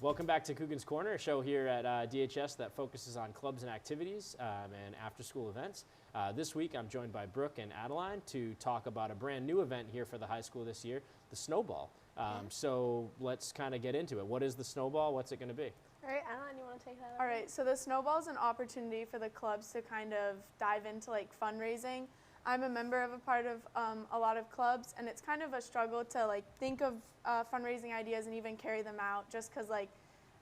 Welcome back to Coogans Corner, a show here at DHS that focuses on clubs and activities and after-school events. This week, I'm joined by Brooke and Adeline to talk about a brand new event here for the high school this year, the Snowball. So let's kind of get into it. What is the Snowball? What's it going to be? All right, Adeline, you want to take that? All right, so the Snowball is an opportunity for the clubs to kind of dive into like fundraising. I'm a member of a part of a lot of clubs, and it's kind of a struggle to like think of fundraising ideas and even carry them out, just because like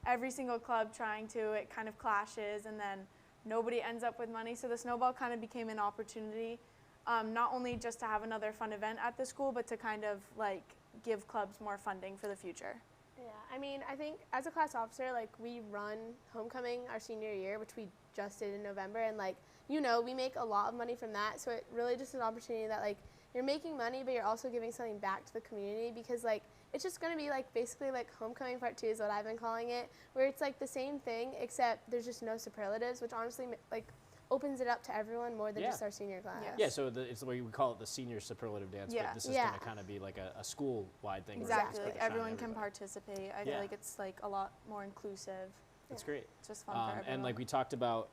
every single club trying to, it kind of clashes, and then nobody ends up with money. So the Snowball kind of became an opportunity, not only just to have another fun event at the school, but to kind of like give clubs more funding for the future. Yeah, I mean, I think as a class officer, like we run homecoming our senior year, which we just did in November, and like, you know, we make a lot of money from that. So it really just an opportunity that like you're making money, but you're also giving something back to the community, because like it's just going to be like basically like homecoming part 2 is what I've been calling it, where it's like the same thing except there's just no superlatives, which honestly like opens it up to everyone more than just our senior class. Yes. Yeah, so it's the way we call it the senior superlative dance, but this is going to kind of be like a school-wide thing. Exactly, like everyone can participate. I feel like it's like a lot more inclusive. That's great. It's just fun for everyone. And like we talked about,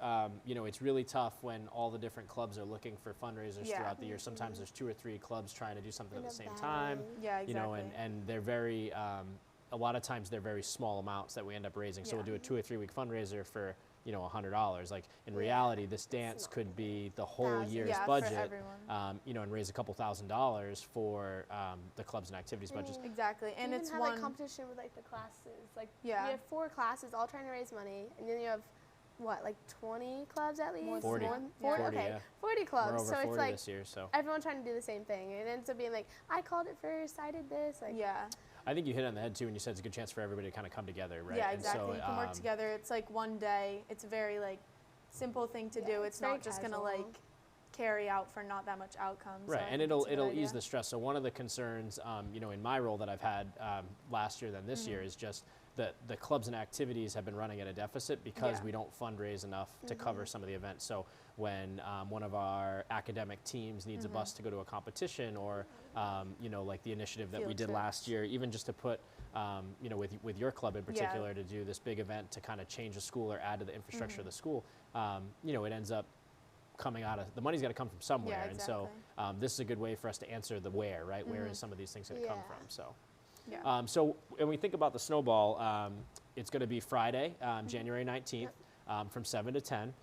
you know, it's really tough when all the different clubs are looking for fundraisers throughout the year. Sometimes there's 2 or 3 clubs trying to do something at the same time. Yeah, exactly. You know, and they're very, a lot of times they're very small amounts that we end up raising. So we'll do a 2 or 3 week fundraiser for, you know, $100. Like in reality, this dance could be the whole year's budget, you know, and raise a couple $1,000s for the clubs and activities budgets. Exactly, and it's have like competition with like the classes. Like you have 4 classes all trying to raise money, and then you have what, like 20 clubs at least? 40. 40, okay, yeah. 40 clubs. We're over so 40 it's like this year, so everyone trying to do the same thing. It ends up being like, I called it first, I did this. Like, I think you hit it on the head too when you said it's a good chance for everybody to kind of come together, right? Yeah, exactly. And so, you can work together. It's like one day. It's a very like simple thing to do. It's not just gonna like carry out for not that much outcome. Right, so and it'll ease the stress. So one of the concerns, you know, in my role that I've had last year than this year is just that the clubs and activities have been running at a deficit because we don't fundraise enough to cover some of the events. So when one of our academic teams needs a bus to go to a competition, or you know, like the initiative that we did last year, even just to put, you know, with your club in particular, to do this big event to kind of change the school or add to the infrastructure of the school, you know, it ends up coming out of, the money's got to come from somewhere. And so this is a good way for us to answer the where, right? Where is some of these things going to come from? So. So when we think about the Snowball, it's going to be Friday, January 19th, from 7 to 10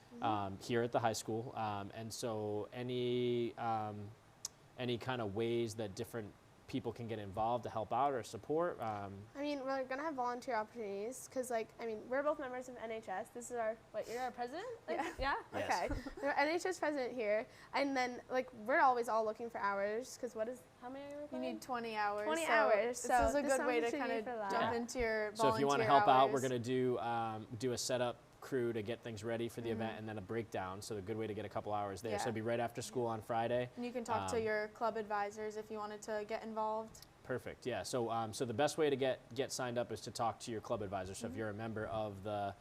here at the high school. And so any kind of ways that different people can get involved to help out or support? I mean, we're going to have volunteer opportunities because, like, I mean, we're both members of NHS. This is our, what, you're our president? Like, yeah? Okay. We're NHS president here. And then, like, we're always all looking for hours because how many are you required? You need 20 hours. 20 hours. So this is a good way to kind of jump into your volunteer So if you want to help out, we're going to do a setup crew to get things ready for the event, and then a breakdown. So a good way to get a couple hours there. So it'll be right after school on Friday. And you can talk to your club advisors if you wanted to get involved. Perfect. Yeah. So so the best way to get signed up is to talk to your club advisor. So if you're a member of the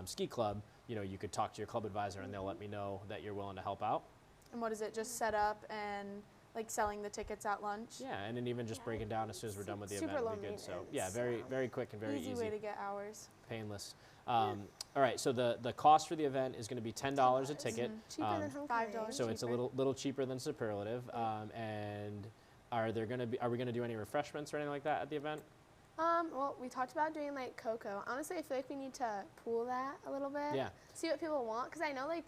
ski club, you know, you could talk to your club advisor, and they'll let me know that you're willing to help out. And what is it? Just set up and like selling the tickets at lunch? Yeah, and then even just breaking down as soon as we're done with the event would be good. So yeah, very quick and very easy. Easy way to get hours. Painless. All right, so the cost for the event is going to be $10 a ticket. Cheaper than homecoming. So it's a little cheaper than Superlative. And are we going to do any refreshments or anything like that at the event? Well, we talked about doing like cocoa. Honestly, I feel like we need to pool that a little bit. Yeah. See what people want, because I know like.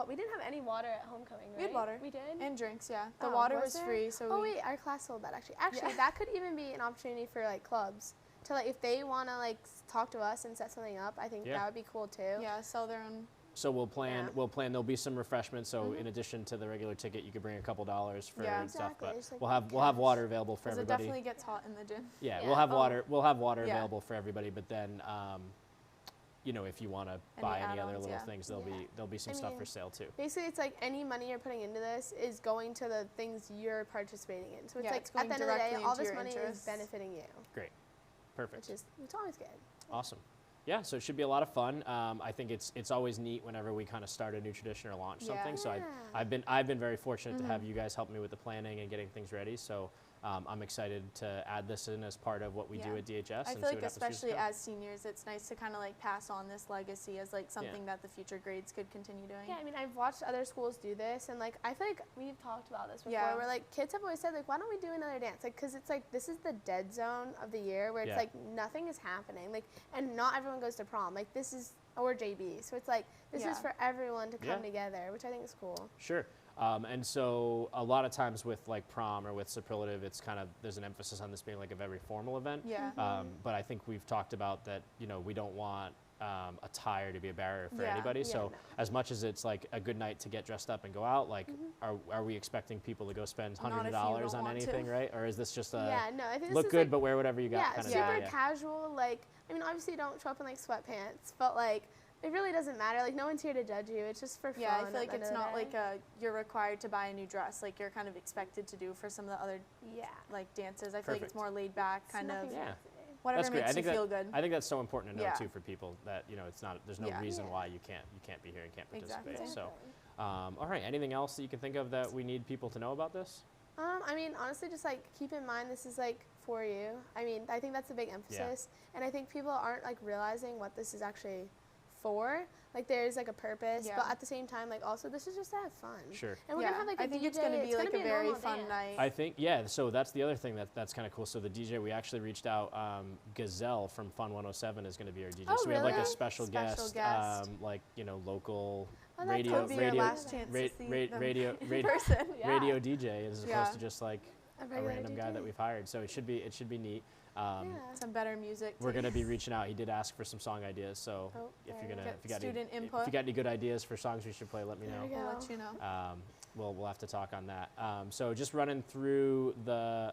We didn't have any water at homecoming, right? We had water. We did? And drinks, yeah. The water was free, so Oh, wait, our class sold that, actually. Actually, that could even be an opportunity for, like, clubs. To, like, if they want to, like, talk to us and set something up, I think that would be cool, too. Yeah, sell their own. So we'll plan, there'll be some refreshments, so in addition to the regular ticket, you could bring a couple dollars for stuff, but like we'll have water available for everybody. It definitely gets hot in the gym. Yeah, we'll have water available for everybody, but then you know, if you want to buy any other little things, there'll be some stuff for sale too. Basically, it's like any money you're putting into this is going to the things you're participating in. So it's like it's at the end of the day, all this money interests. is benefiting you. Great, perfect. It's always good. Awesome. Yeah, so it should be a lot of fun. I think it's always neat whenever we kind of start a new tradition or launch something. So I've been very fortunate to have you guys help me with the planning and getting things ready. So I'm excited to add this in as part of what we do at DHS. I and feel see like what happens years to especially come. as seniors, it's nice to kind of like pass on this legacy as like something that the future grades could continue doing. Yeah, I mean, I've watched other schools do this, and like I feel like we've talked about this before. Yeah. Where like kids have always said like, why don't we do another dance? Like, cause it's like this is the dead zone of the year where it's Yeah. like nothing is happening. Like, and not everyone goes to prom. Like this is or JB, so it's like this is for everyone to come together, which I think is cool. Sure. And so a lot of times with like prom or with superlative, it's kind of, there's an emphasis on this being like a very formal event. Yeah. But I think we've talked about that, you know, we don't want attire to be a barrier for Yeah. anybody. Yeah, So no. as much as it's like a good night to get dressed up and go out, like are we expecting people to go spend Not if you $100 don't on want to. anything, right? Or is this just a Yeah, no, I think look this is good like, but wear whatever you got kind of super thing? casual. Like, I mean, obviously you don't show up in like sweatpants, but like it really doesn't matter. Like no one's here to judge you. It's just for fun. Yeah, I feel at like the end it's of the not day. like you're required to buy a new dress like you're kind of expected to do for some of the other yeah. like dances. I feel like Perfect. it's more laid back, kind of Nothing Yeah. fancy. whatever That's great. makes I think you that, feel good. I think that's so important to know Yeah. too for people that, you know, it's not, there's no Yeah. reason Yeah. why you can't be here and can't participate. Exactly. So, all right, anything else that you can think of that we need people to know about this? I mean, honestly, just like keep in mind this is like for you. I mean, I think that's a big emphasis, and I think people aren't like realizing what this is actually for. Like there's like a purpose, but Yeah. at the same time, like also this is just to have fun. Sure. And we're yeah. gonna have like a I think DJ. it's going to be like gonna a very normal fun dance. night. I think, yeah, so that's the other thing that's kind of cool. So the DJ, we actually reached out, Gazelle from Fun 107 is going to be our DJ. Oh, so we have like a really? special guest, like, you know, local Oh, that's radio, could be our last chance to see them radio, in person. Yeah. radio DJ as opposed Yeah. to just like A a regular random guy DJ. that we've hired. So it should be neat. Yeah. Some better music. We're going to be reaching out. He did ask for some song ideas. So Oh, if there you're you going to, go. if you got Student any, input. if you got any good ideas for songs we should play, let me There know. we go. We'll let you know. We'll have to talk on that. So just running through the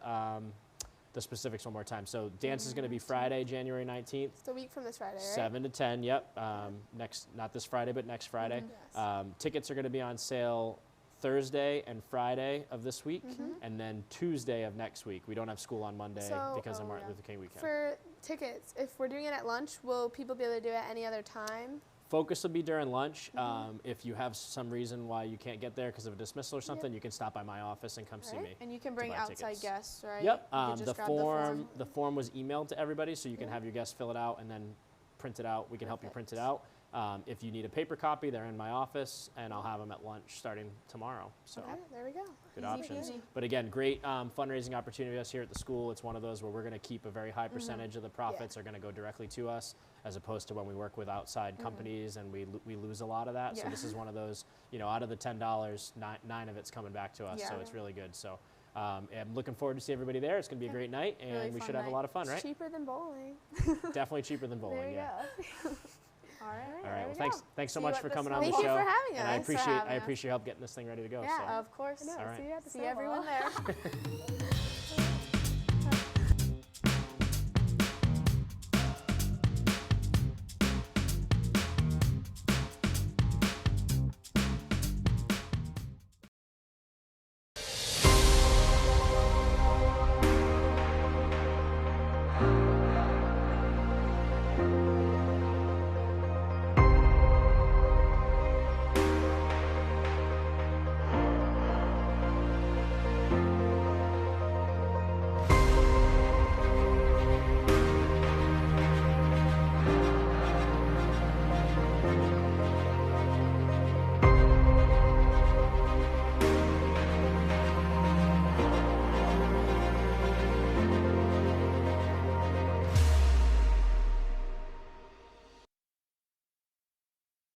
specifics one more time. So dance is going to be Friday, January 19th, It's a week from this Friday, right? 7 to 10. Yep. Not this Friday, but next Friday. Yes. Tickets are going to be on sale Thursday and Friday of this week, and then Tuesday of next week. We don't have school on Monday So- because of Oh, Martin yeah. Luther King weekend. For tickets, if we're doing it at lunch, will people be able to do it at any other time? Focus will be during lunch. If you have some reason why you can't get there because of a dismissal or something, you can stop by my office and come see Alright. me. And you can bring buy outside tickets. guests, right? Yep. You can just The grab form the form was emailed to everybody, so you can have your guests fill it out and then print it out. We can help you print it out. If you need a paper copy, they're in my office, and I'll have them at lunch starting tomorrow. So Okay, there we go. good Easy options. peasy. But again, great fundraising opportunity for us here at the school. It's one of those where we're going to keep a very high percentage of the profits are going to go directly to us, as opposed to when we work with outside companies and we lose a lot of that. So Yeah. this is one of those, you know, out of the $10, nine of it's coming back to us. So Yeah. it's really good. So I'm looking forward to see everybody there. It's going to be a great night, and Really we fun should have a night. lot of fun, right? It's cheaper than bowling. Definitely cheaper than bowling. There you Yeah. go. All right. All There right. we Well, go. thanks so See much what for the coming on the Thank show. you for having And I us. for appreciate having us. your help getting this thing ready to go. Yeah, so. Of course. I know. All right. See you at the See Snowball. everyone there.